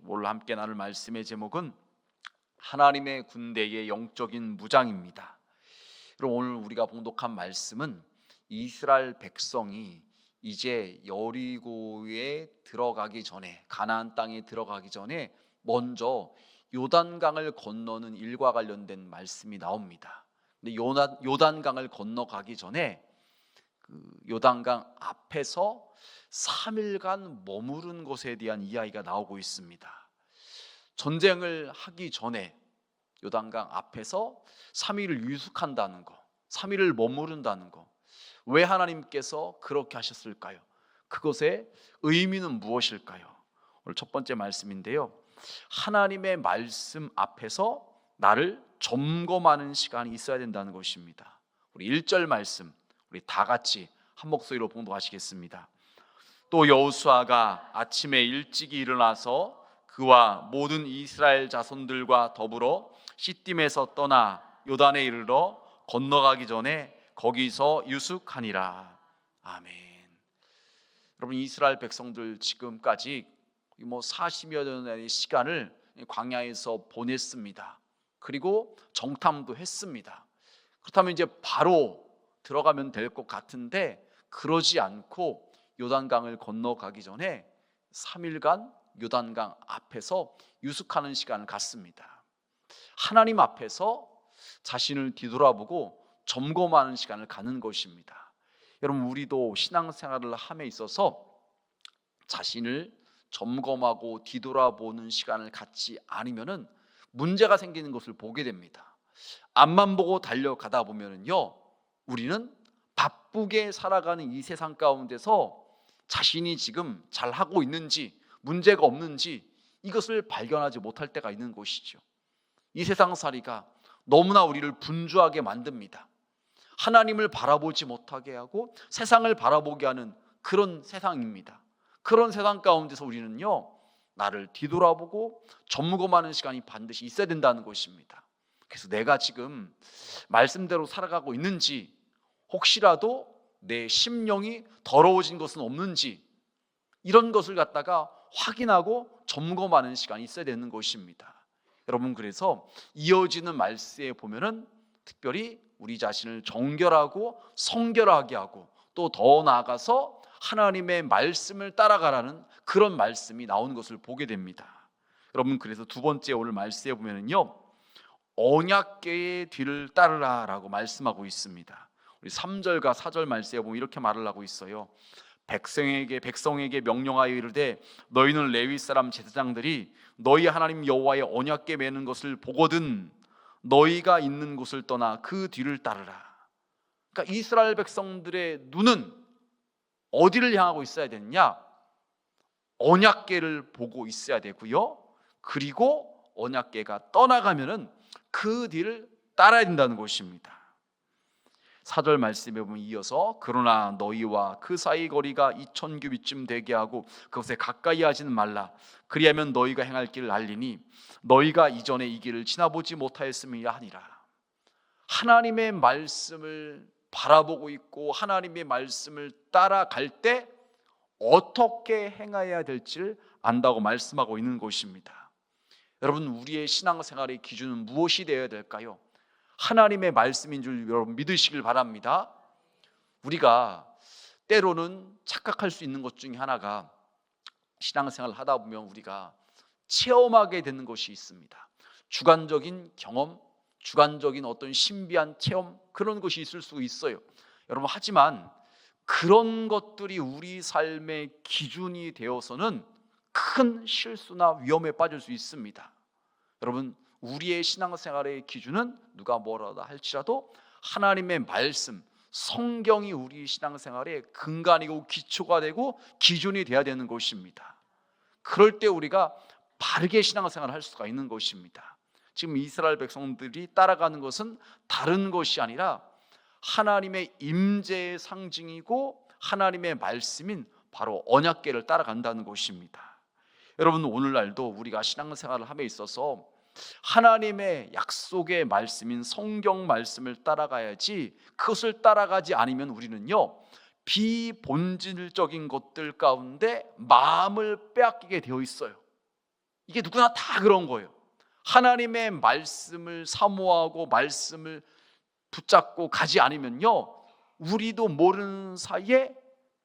오늘 함께 나눌 말씀의 제목은 하나님의 군대의 영적인 무장입니다. 그럼 오늘 우리가 봉독한 말씀은 이스라엘 백성이 이제 여리고에 들어가기 전에, 가나안 땅에 들어가기 전에 먼저 요단강을 건너는 일과 관련된 말씀이 나옵니다. 근데 요단강을 건너가기 전에 요단강 앞에서 3일간 머무른 것에 대한 이야기가 나오고 있습니다. 전쟁을 하기 전에 요단강 앞에서 3일을 유숙한다는 거, 3일을 머무른다는 거, 왜 하나님께서 그렇게 하셨을까요? 그것의 의미는 무엇일까요? 오늘 첫 번째 말씀인데요, 하나님의 말씀 앞에서 나를 점검하는 시간이 있어야 된다는 것입니다. 우리 1절 말씀, 우리 다 같이 한 목소리로 봉독하시겠습니다. 또 여호수아가 아침에 일찍이 일어나서 그와 모든 이스라엘 자손들과 더불어 시딤에서 떠나 요단에 이르러 건너가기 전에 거기서 유숙하니라. 아멘. 여러분, 이스라엘 백성들 지금까지 40여 년의 시간을 광야에서 보냈습니다. 그리고 정탐도 했습니다. 그렇다면 이제 바로 들어가면 될 것 같은데 그러지 않고 요단강을 건너가기 전에 3일간 요단강 앞에서 유숙하는 시간을 갖습니다. 하나님 앞에서 자신을 뒤돌아보고 점검하는 시간을 갖는 것입니다. 여러분, 우리도 신앙생활을 함에 있어서 자신을 점검하고 뒤돌아보는 시간을 갖지 않으면 문제가 생기는 것을 보게 됩니다. 앞만 보고 달려가다 보면요, 우리는 바쁘게 살아가는 이 세상 가운데서 자신이 지금 잘하고 있는지, 문제가 없는지 이것을 발견하지 못할 때가 있는 것이죠. 이 세상살이가 너무나 우리를 분주하게 만듭니다. 하나님을 바라보지 못하게 하고 세상을 바라보게 하는 그런 세상입니다. 그런 세상 가운데서 우리는요, 나를 뒤돌아보고 점검하는 시간이 반드시 있어야 된다는 것입니다. 그래서 내가 지금 말씀대로 살아가고 있는지, 혹시라도 내 심령이 더러워진 것은 없는지, 이런 것을 갖다가 확인하고 점검하는 시간이 있어야 되는 것입니다. 여러분, 그래서 이어지는 말씀에 보면은 특별히 우리 자신을 정결하고 성결하게 하고 또 더 나아가서 하나님의 말씀을 따라가라는 그런 말씀이 나오는 것을 보게 됩니다. 여러분, 그래서 두 번째 오늘 말씀에 보면은요, 언약궤의 뒤를 따르라 라고 말씀하고 있습니다. 우리 3절과 4절 말씀에 보면 이렇게 말을 하고 있어요. 백성에게 명령하여 이르되 너희는 레위 사람 제사장들이 너희 하나님 여호와의 언약궤 매는 것을 보거든 너희가 있는 곳을 떠나 그 뒤를 따르라. 그러니까 이스라엘 백성들의 눈은 어디를 향하고 있어야 되느냐? 언약궤를 보고 있어야 되고요, 그리고 언약궤가 떠나가면은 그 뒤를 따라야 된다는 것입니다. 4절 말씀에 보면 이어서 그러나 너희와 그 사이 거리가 2000규빗쯤 되게 하고 그것에 가까이 하지는 말라. 그리하면 너희가 행할 길을 알리니 너희가 이전에 이 길을 지나보지 못하였음이라 하니라. 하나님의 말씀을 바라보고 있고 하나님의 말씀을 따라갈 때 어떻게 행해야 될지를 안다고 말씀하고 있는 것입니다. 여러분, 우리의 신앙생활의 기준은 무엇이 되어야 될까요? 하나님의 말씀인 줄 여러분 믿으시길 바랍니다. 우리가 때로는 착각할 수 있는 것 중에 하나가, 신앙생활을 하다 보면 우리가 체험하게 되는 것이 있습니다. 주관적인 경험, 주관적인 어떤 신비한 체험, 그런 것이 있을 수 있어요. 여러분, 하지만 그런 것들이 우리 삶의 기준이 되어서는 큰 실수나 위험에 빠질 수 있습니다. 여러분, 우리의 신앙생활의 기준은 누가 뭐라도 할지라도 하나님의 말씀, 성경이 우리 신앙생활의 근간이고 기초가 되고 기준이 되어야 되는 것입니다. 그럴 때 우리가 바르게 신앙생활을 할 수가 있는 것입니다. 지금 이스라엘 백성들이 따라가는 것은 다른 것이 아니라 하나님의 임재의 상징이고 하나님의 말씀인 바로 언약궤를 따라간다는 것입니다. 여러분, 오늘날도 우리가 신앙생활을 함에 있어서 하나님의 약속의 말씀인 성경 말씀을 따라가야지, 그것을 따라가지 않으면 우리는요, 비본질적인 것들 가운데 마음을 빼앗기게 되어 있어요. 이게 누구나 다 그런 거예요. 하나님의 말씀을 사모하고 말씀을 붙잡고 가지 않으면요, 우리도 모르는 사이에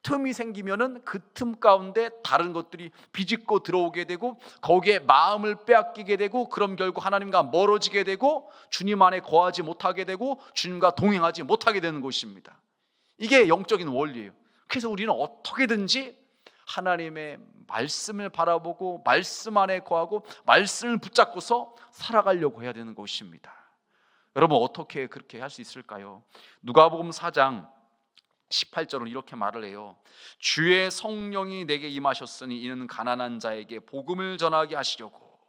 틈이 생기면은 그 틈 가운데 다른 것들이 비집고 들어오게 되고 거기에 마음을 빼앗기게 되고, 그럼 결국 하나님과 멀어지게 되고 주님 안에 거하지 못하게 되고 주님과 동행하지 못하게 되는 것입니다. 이게 영적인 원리예요. 그래서 우리는 어떻게든지 하나님의 말씀을 바라보고 말씀 안에 거하고 말씀을 붙잡고서 살아가려고 해야 되는 것입니다. 여러분, 어떻게 그렇게 할 수 있을까요? 누가복음 4장 18절은 이렇게 말을 해요. 주의 성령이 내게 임하셨으니 이는 가난한 자에게 복음을 전하게 하시려고.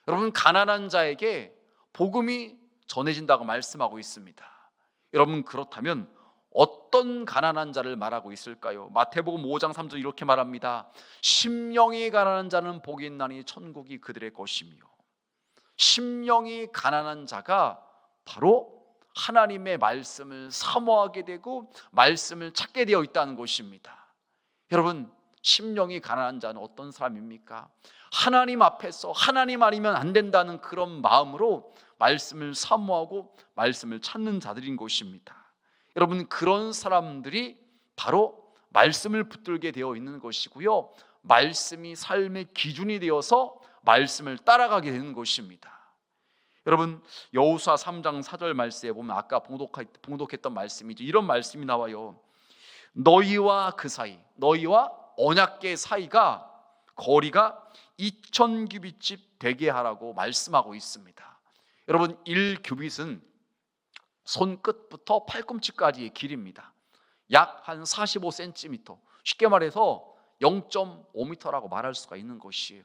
여러분, 가난한 자에게 복음이 전해진다고 말씀하고 있습니다. 여러분, 그렇다면 어떤 가난한 자를 말하고 있을까요? 마태복음 5장 3절 이렇게 말합니다. 심령이 가난한 자는 복이 있나니 천국이 그들의 것이며. 심령이 가난한 자가 바로 하나님의 말씀을 사모하게 되고 말씀을 찾게 되어 있다는 것입니다. 여러분, 심령이 가난한 자는 어떤 사람입니까? 하나님 앞에서 하나님 아니면 안 된다는 그런 마음으로 말씀을 사모하고 말씀을 찾는 자들인 것입니다. 여러분, 그런 사람들이 바로 말씀을 붙들게 되어 있는 것이고요, 말씀이 삶의 기준이 되어서 말씀을 따라가게 되는 것입니다. 여러분, 여호수아 3장 4절 말씀에 보면 아까 봉독했던 말씀이죠. 이런 말씀이 나와요. 너희와 그 사이, 너희와 언약궤 사이가 거리가 2000규빗집 되게 하라고 말씀하고 있습니다. 여러분, 1규빗은 손끝부터 팔꿈치까지의 길입니다. 약 한 45cm, 쉽게 말해서 0.5m라고 말할 수가 있는 것이에요.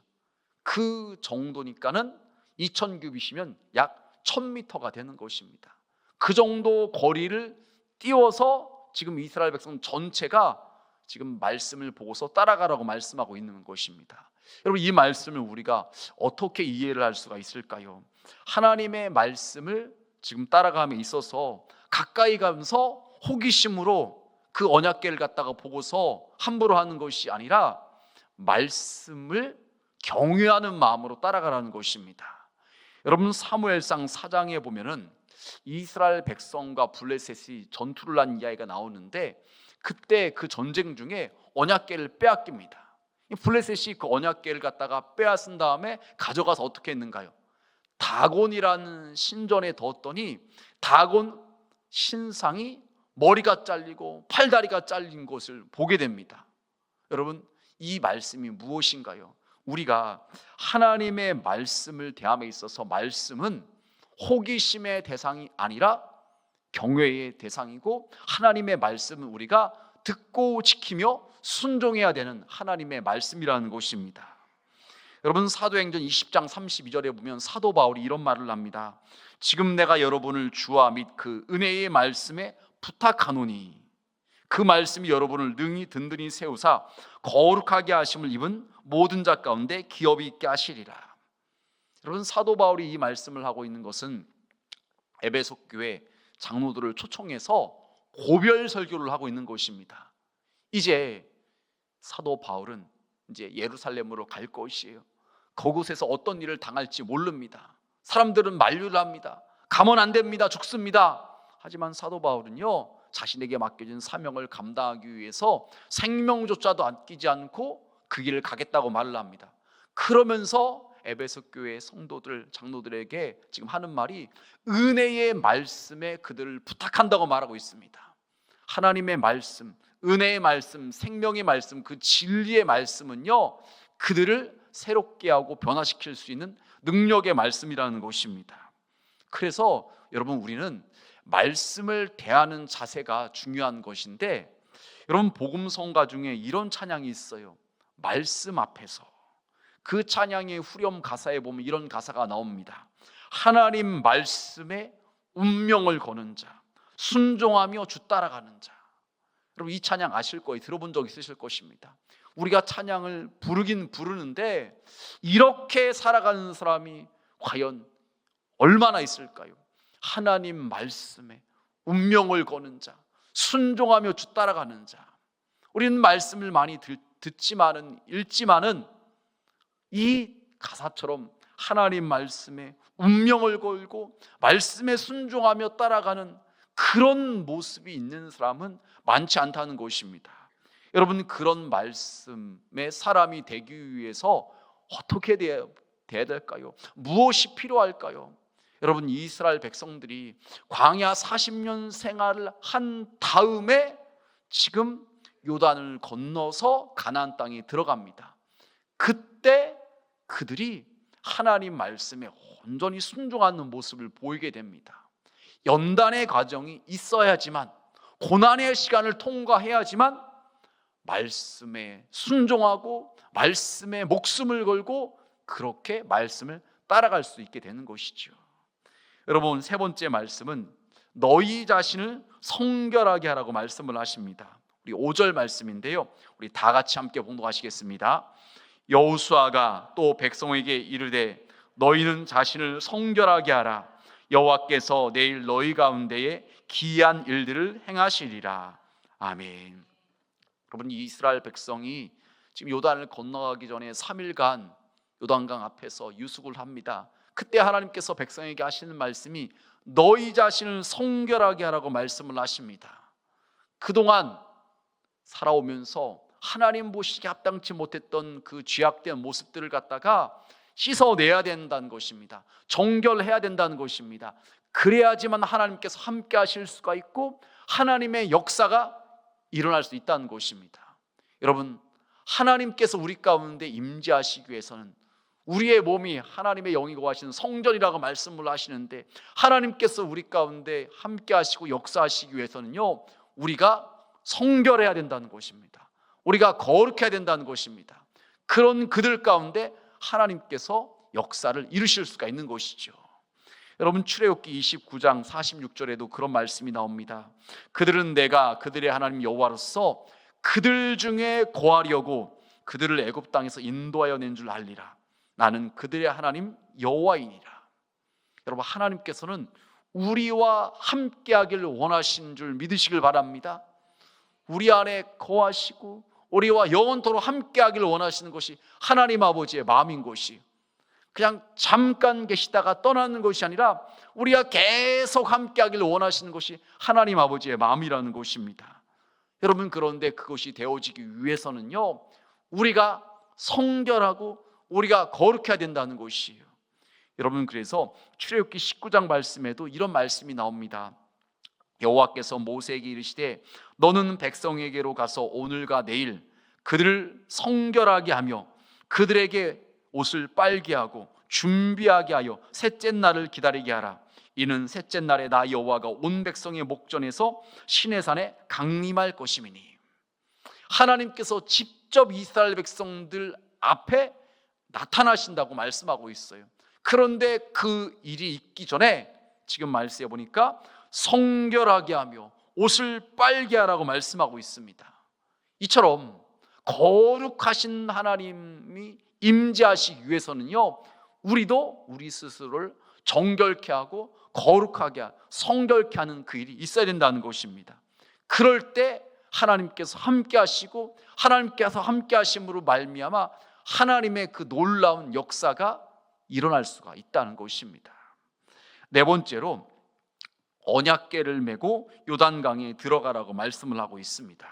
그 정도니까는 2000규빗이면 약 1000m가 되는 것입니다. 그 정도 거리를 띄워서 지금 이스라엘 백성 전체가 지금 말씀을 보고서 따라가라고 말씀하고 있는 것입니다. 여러분, 이 말씀을 우리가 어떻게 이해를 할 수가 있을까요? 하나님의 말씀을 지금 따라감에 있어서 가까이 가면서 호기심으로 그 언약궤를 갖다가 보고서 함부로 하는 것이 아니라 말씀을 경외하는 마음으로 따라가라는 것입니다. 여러분, 사무엘상 4장에 보면은 이스라엘 백성과 블레셋이 전투를 한 이야기가 나오는데, 그때 그 전쟁 중에 언약궤를 빼앗깁니다. 블레셋이 그 언약궤를 갖다가 빼앗은 다음에 가져가서 어떻게 했는가요? 다곤이라는 신전에 뒀더니 다곤 신상이 머리가 잘리고 팔다리가 잘린 것을 보게 됩니다. 여러분, 이 말씀이 무엇인가요? 우리가 하나님의 말씀을 대함에 있어서 말씀은 호기심의 대상이 아니라 경외의 대상이고, 하나님의 말씀은 우리가 듣고 지키며 순종해야 되는 하나님의 말씀이라는 것입니다. 여러분, 사도행전 20장 32절에 보면 사도 바울이 이런 말을 합니다. 지금 내가 여러분을 주와 및 그 은혜의 말씀에 부탁하노니 그 말씀이 여러분을 능히 든든히 세우사 거룩하게 하심을 입은 모든 자 가운데 기업이 있게 하시리라. 여러분, 사도 바울이 이 말씀을 하고 있는 것은 에베소 교회 장로들을 초청해서 고별 설교를 하고 있는 것입니다. 이제 사도 바울은 이제 예루살렘으로 갈 것이에요. 그곳에서 어떤 일을 당할지 모릅니다. 사람들은 만류를 합니다. 가면 안 됩니다. 죽습니다. 하지만 사도 바울은요, 자신에게 맡겨진 사명을 감당하기 위해서 생명조차도 아끼지 않고 그 길을 가겠다고 말을 합니다. 그러면서 에베소 교회 성도들, 장로들에게 지금 하는 말이 은혜의 말씀에 그들을 부탁한다고 말하고 있습니다. 하나님의 말씀, 은혜의 말씀, 생명의 말씀, 그 진리의 말씀은요, 그들을 새롭게 하고 변화시킬 수 있는 능력의 말씀이라는 것입니다. 그래서 여러분, 우리는 말씀을 대하는 자세가 중요한 것인데, 여러분, 복음성가 중에 이런 찬양이 있어요. 말씀 앞에서. 그 찬양의 후렴 가사에 보면 이런 가사가 나옵니다. 하나님 말씀에 운명을 거는 자, 순종하며 주 따라가는 자. 여러분, 이 찬양 아실 거예요. 들어본 적 있으실 것입니다. 우리가 찬양을 부르긴 부르는데 이렇게 살아가는 사람이 과연 얼마나 있을까요? 하나님 말씀에 운명을 거는 자, 순종하며 주 따라가는 자. 우리는 말씀을 많이 듣지만은, 읽지만은 이 가사처럼 하나님 말씀에 운명을 걸고 말씀에 순종하며 따라가는 그런 모습이 있는 사람은 많지 않다는 것입니다. 여러분, 그런 말씀의 사람이 되기 위해서 어떻게 돼야 될까요? 무엇이 필요할까요? 여러분, 이스라엘 백성들이 광야 40년 생활을 한 다음에 지금 요단을 건너서 가나안 땅에 들어갑니다. 그때 그들이 하나님 말씀에 온전히 순종하는 모습을 보이게 됩니다. 연단의 과정이 있어야지만, 고난의 시간을 통과해야지만 말씀에 순종하고 말씀에 목숨을 걸고 그렇게 말씀을 따라갈 수 있게 되는 것이죠. 여러분, 세 번째 말씀은 너희 자신을 성결하게 하라고 말씀을 하십니다. 우리 5절 말씀인데요, 우리 다 같이 함께 봉독하시겠습니다. 여호수아가 또 백성에게 이르되 너희는 자신을 성결하게 하라. 여호와께서 내일 너희 가운데에 기이한 일들을 행하시리라. 아멘. 여러분, 이스라엘 백성이 지금 요단을 건너가기 전에 3일간 요단강 앞에서 유숙을 합니다. 그때 하나님께서 백성에게 하시는 말씀이 너희 자신을 성결하게 하라고 말씀을 하십니다. 그동안 살아오면서 하나님 보시기에 합당치 못했던 그 죄악된 모습들을 갖다가 씻어내야 된다는 것입니다. 정결해야 된다는 것입니다. 그래야지만 하나님께서 함께 하실 수가 있고 하나님의 역사가 일어날 수 있다는 것입니다. 여러분, 하나님께서 우리 가운데 임재하시기 위해서는 우리의 몸이 하나님의 영이 거하시는 성전이라고 말씀을 하시는데, 하나님께서 우리 가운데 함께 하시고 역사하시기 위해서는요, 우리가 성결해야 된다는 것입니다. 우리가 거룩해야 된다는 것입니다. 그런 그들 가운데 하나님께서 역사를 이루실 수가 있는 것이죠. 여러분, 출애굽기 29장 46절에도 그런 말씀이 나옵니다. 그들은 내가 그들의 하나님 여호와로서 그들 중에 거하려고 그들을 애굽 땅에서 인도하여 낸 줄 알리라. 나는 그들의 하나님 여호와이니라. 여러분, 하나님께서는 우리와 함께하기를 원하신 줄 믿으시길 바랍니다. 우리 안에 거하시고 우리와 영원토록 함께하기를 원하시는 것이 하나님 아버지의 마음인 것이, 그냥 잠깐 계시다가 떠나는 것이 아니라 우리가 계속 함께하기를 원하시는 것이 하나님 아버지의 마음이라는 것입니다. 여러분, 그런데 그것이 되어지기 위해서는요, 우리가 성결하고 우리가 거룩해야 된다는 것이에요. 여러분, 그래서 출애굽기 19장 말씀에도 이런 말씀이 나옵니다. 여호와께서 모세에게 이르시되 너는 백성에게로 가서 오늘과 내일 그들을 성결하게 하며 그들에게 옷을 빨게 하고 준비하게 하여 셋째 날을 기다리게 하라. 이는 셋째 날에 나 여호와가 온 백성의 목전에서 시내산에 강림할 것임이니. 하나님께서 직접 이스라엘 백성들 앞에 나타나신다고 말씀하고 있어요. 그런데 그 일이 있기 전에 지금 말씀해 보니까 성결하게 하며 옷을 빨게 하라고 말씀하고 있습니다. 이처럼 거룩하신 하나님이 임재하시기 위해서는요, 우리도 우리 스스로를 정결케 하고 거룩하게 하고 성결케 하는 그 일이 있어야 된다는 것입니다. 그럴 때 하나님께서 함께 하시고 하나님께서 함께 하심으로 말미암아 하나님의 그 놀라운 역사가 일어날 수가 있다는 것입니다. 네 번째로 언약궤를 메고 요단강에 들어가라고 말씀을 하고 있습니다.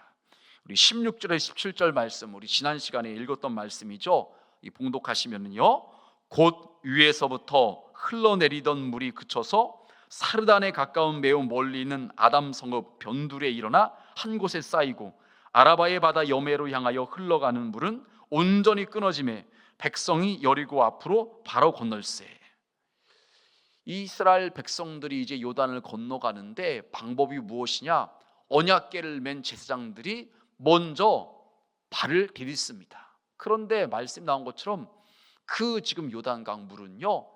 우리 16절에 17절 말씀, 우리 지난 시간에 읽었던 말씀이죠. 이 봉독하시면은요, 곧 위에서부터 흘러내리던 물이 그쳐서 사르단에 가까운 매우 멀리 있는 아담 성읍 변둘에 일어나 한 곳에 쌓이고 아라바의 바다 여매로 향하여 흘러가는 물은 온전히 끊어지매 백성이 여리고 앞으로 바로 건널세. 이스라엘 백성들이 이제 요단을 건너가는데 방법이 무엇이냐? 언약궤를 맨 제사장들이 먼저 발을 디딜습니다. 그런데 말씀 나온 것처럼 그 지금 요단강 물은요,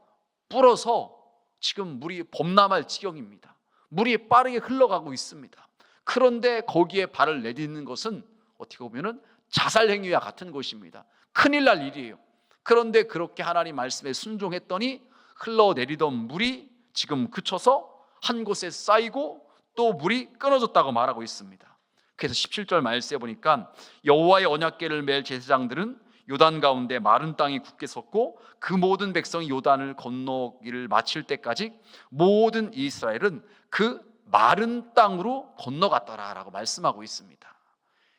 불어서 지금 물이 범람할 지경입니다. 물이 빠르게 흘러가고 있습니다. 그런데 거기에 발을 내딛는 것은 어떻게 보면은 자살 행위와 같은 것입니다. 큰일 날 일이에요. 그런데 그렇게 하나님 말씀에 순종했더니 흘러내리던 물이 지금 그쳐서 한 곳에 쌓이고 또 물이 끊어졌다고 말하고 있습니다. 그래서 17절 말씀에 보니까 여호와의 언약궤를 맬 제사장들은 요단 가운데 마른 땅이 굳게 섰고 그 모든 백성이 요단을 건너기를 마칠 때까지 모든 이스라엘은 그 마른 땅으로 건너갔더라라고 말씀하고 있습니다.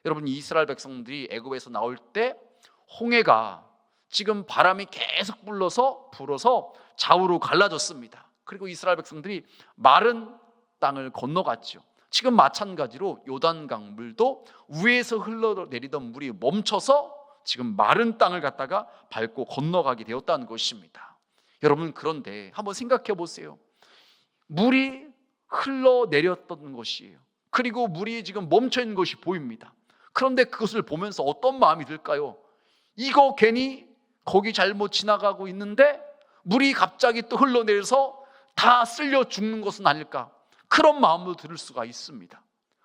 여러분, 이스라엘 백성들이 애굽에서 나올 때 홍해가 지금 바람이 계속 불어서 좌우로 갈라졌습니다. 그리고 이스라엘 백성들이 마른 땅을 건너갔죠. 지금 마찬가지로 요단강 물도 위에서 흘러내리던 물이 멈춰서 지금 마른 땅을 갖다가 밟고 건너가게 되었다는 것입니다. 여러분, 그런데 한번 생각해 보세요. 물이 흘러내렸던 것이에요. 그리고 물이 지금 멈춰 있는 것이 보입니다. 그런데 그것을 보면서 어떤 마음이 들까요? 이거 괜히 거기 잘못 지나가고 있는데 물이 갑자기 또 흘러내려서 다 쓸려 죽는 것은 아닐까, 그런 마음도 들 수가 있습니다.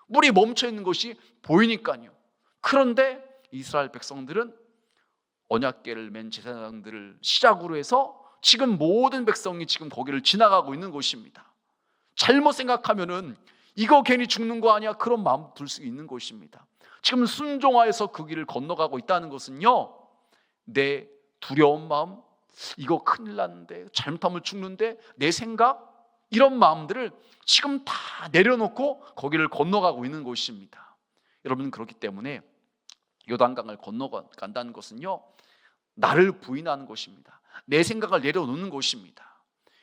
물이 멈춰 있는 것이 보이니까요. 그런데 이스라엘 백성들은 언약궤를 맨 제사장들을 시작으로 해서 지금 모든 백성이 지금 거기를 지나가고 있는 것입니다. 잘못 생각하면은 이거 괜히 죽는 거 아니야, 그런 마음도 들 수 있는 것입니다. 지금 순종하여서 그 길을 건너가고 있다는 것은요, 내 두려운 마음, 이거 큰일 났는데, 잘못하면 죽는데, 내 생각, 이런 마음들을 지금 다 내려놓고 거기를 건너가고 있는 것입니다. 여러분, 그렇기 때문에 요단강을 건너간다는 것은요, 나를 부인하는 것입니다. 내 생각을 내려놓는 것입니다.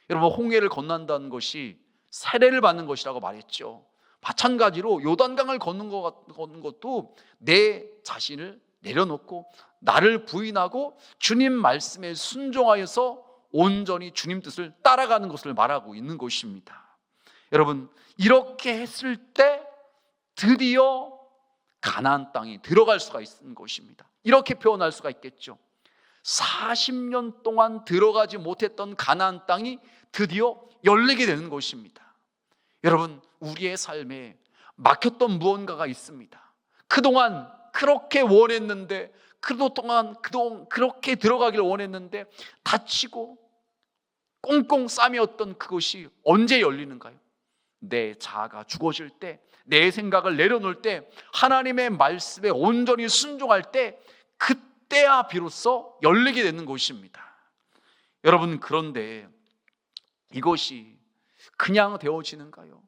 여러분, 홍해를 건넌다는 것이 세례를 받는 것이라고 말했죠. 마찬가지로 요단강을 걷는 것도 내 자신을 내려놓고 나를 부인하고 주님 말씀에 순종하여서 온전히 주님 뜻을 따라가는 것을 말하고 있는 것입니다. 여러분, 이렇게 했을 때 드디어 가나안 땅에 들어갈 수가 있는 것입니다. 이렇게 표현할 수가 있겠죠. 40년 동안 들어가지 못했던 가나안 땅이 드디어 열리게 되는 것입니다. 여러분, 우리의 삶에 막혔던 무언가가 있습니다. 그동안 그렇게 원했는데, 그동안 그렇게 들어가기를 원했는데 다치고 꽁꽁 싸매었던 그것이 언제 열리는가요? 내 자아가 죽어질 때, 내 생각을 내려놓을 때, 하나님의 말씀에 온전히 순종할 때, 그때야 비로소 열리게 되는 것입니다. 여러분, 그런데 이것이 그냥 되어지는가요?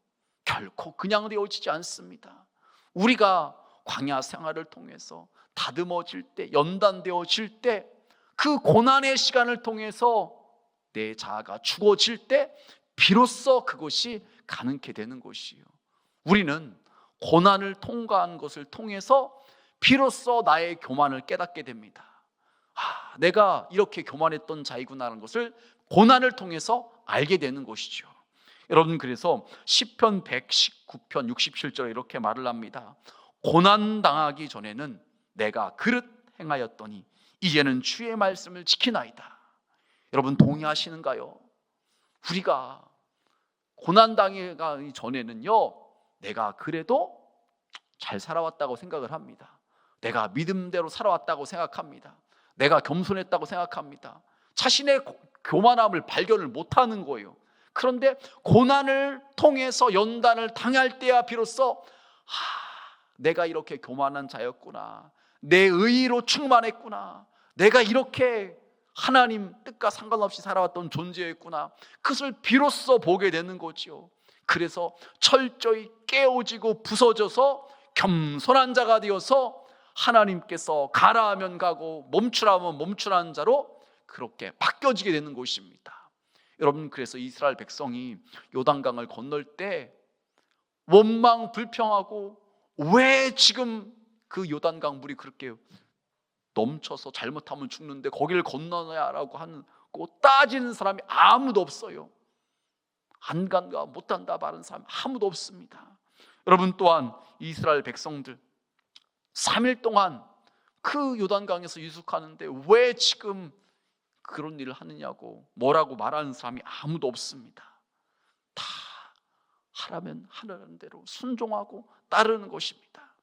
결코 그냥 되어지지 않습니다. 우리가 광야 생활을 통해서 다듬어질 때, 연단되어질 때, 그 고난의 시간을 통해서 내 자아가 죽어질 때 비로소 그것이 가능케 되는 것이요, 우리는 고난을 통과한 것을 통해서 비로소 나의 교만을 깨닫게 됩니다. 내가 이렇게 교만했던 자이구나라는 것을 고난을 통해서 알게 되는 것이죠. 여러분, 그래서 시편 119편 67절에 이렇게 말을 합니다. 고난 당하기 전에는 내가 그릇 행하였더니 이제는 주의 말씀을 지키나이다. 여러분, 동의하시는가요? 우리가 고난 당하기 전에는요, 내가 그래도 잘 살아왔다고 생각을 합니다. 내가 믿음대로 살아왔다고 생각합니다. 내가 겸손했다고 생각합니다. 자신의 교만함을 발견을 못하는 거예요. 그런데 고난을 통해서 연단을 당할 때야 비로소 내가 이렇게 교만한 자였구나, 내 의의로 충만했구나, 내가 이렇게 하나님 뜻과 상관없이 살아왔던 존재였구나, 그것을 비로소 보게 되는 거죠. 그래서 철저히 깨어지고 부서져서 겸손한 자가 되어서 하나님께서 가라 하면 가고 멈추라 하면 멈추라는 자로 그렇게 바뀌어지게 되는 것입니다. 여러분, 그래서 이스라엘 백성이 요단강을 건널 때 원망 불평하고, 왜 지금 그 요단강 물이 그렇게 넘쳐서 잘못하면 죽는데 거기를 건너야라고 하고 따지는 사람이 아무도 없어요. 안 간다, 못 한다 말하는 사람 아무도 없습니다. 여러분, 또한 이스라엘 백성들 3일 동안 그 요단강에서 유숙하는데 왜 지금 그런 일을 하느냐고 뭐라고 말하는 사람이 아무도 없습니다. 다 하라면 하라는 대로 순종하고 따르는 것입니다.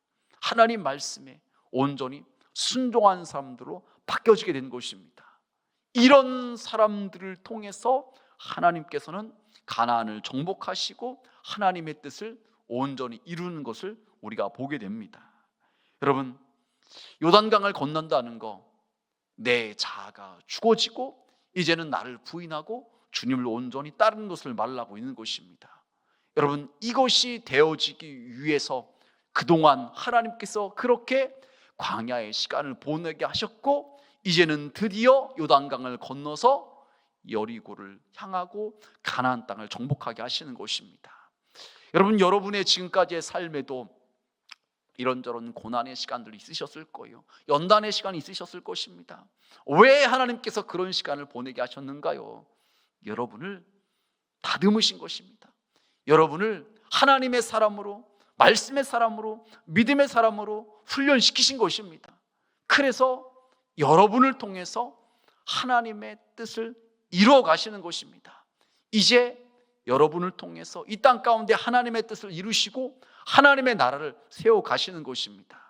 하나님 말씀에 온전히 순종한 사람들로 바뀌어지게 된 것입니다. 이런 사람들을 통해서 하나님께서는 가나안을 정복하시고 하나님의 뜻을 온전히 이루는 것을 우리가 보게 됩니다. 여러분, 요단강을 건넌다는 거, 내 자아가 죽어지고 이제는 나를 부인하고 주님을 온전히 따르는 것을 말하고 있는 것입니다. 여러분, 이것이 되어지기 위해서 그동안 하나님께서 그렇게 광야의 시간을 보내게 하셨고, 이제는 드디어 요단강을 건너서 여리고를 향하고 가나안 땅을 정복하게 하시는 것입니다. 여러분, 여러분의 지금까지의 삶에도 이런저런 고난의 시간들이 있으셨을 거예요. 연단의 시간이 있으셨을 것입니다. 왜 하나님께서 그런 시간을 보내게 하셨는가요? 여러분을 다듬으신 것입니다. 여러분을 하나님의 사람으로, 말씀의 사람으로, 믿음의 사람으로 훈련시키신 것입니다. 그래서 여러분을 통해서 하나님의 뜻을 이루어 가시는 것입니다. 이제 여러분을 통해서 이 땅 가운데 하나님의 뜻을 이루시고 하나님의 나라를 세워 가시는 것입니다.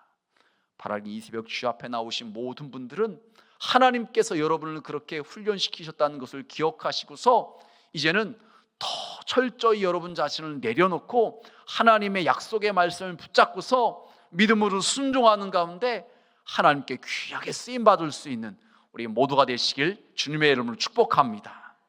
바라기 이 새벽 주 앞에 나오신 모든 분들은 하나님께서 여러분을 그렇게 훈련시키셨다는 것을 기억하시고서 이제는 더 철저히 여러분 자신을 내려놓고 하나님의 약속의 말씀을 붙잡고서 믿음으로 순종하는 가운데 하나님께 귀하게 쓰임받을 수 있는 우리 모두가 되시길 주님의 이름으로 축복합니다.